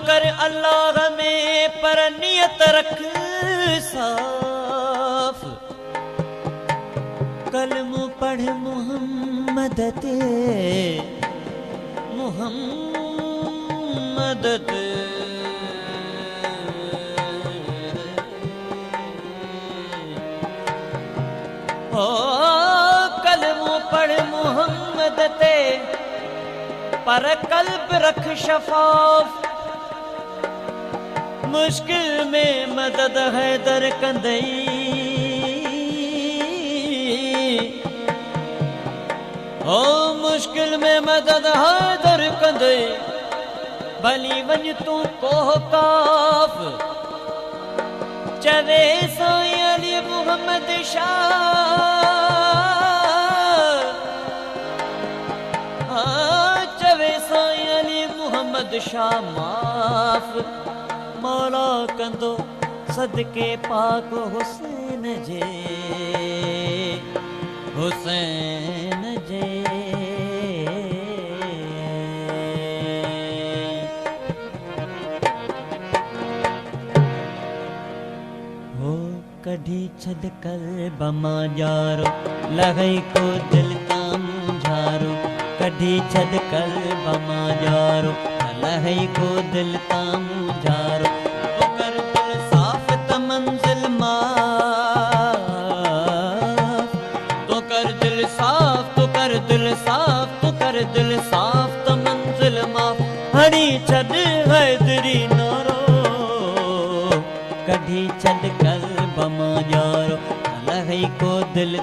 कर अल्लाह में पर नियत रख साफ। कलमो पढ़ मोहम्मद ते मोहम्मद ते ओ कलमो पढ़ मोहम्मद ते पर कल्ब रख शफाफ। मुश्किल में मदद है दर कंदई ओ मुश्किल में मदद है दर कंदई। भली वंज तू कोह काफ चवे साईं अली मुहम्मद शाह। चवे साईं अली मुहम्मद शाह माफ। मौला कंदो सदके पाक हुसैन जे हुसैन जे। हो कढ़ी छद कल बमा जारो लहई को दिल तामू झारो। कढ़ी छद कल बमा जारो लहई को दिल तामू झारो। तो कर दिल साफ त मंजिल माफ। तो कर दिल साफ तो कर दिल साफ तो कर दिल साफ त मंजिल माफ। हड़ी छद हैदरी नारो कढ़ी छद कल बमा जारो लहई को दिल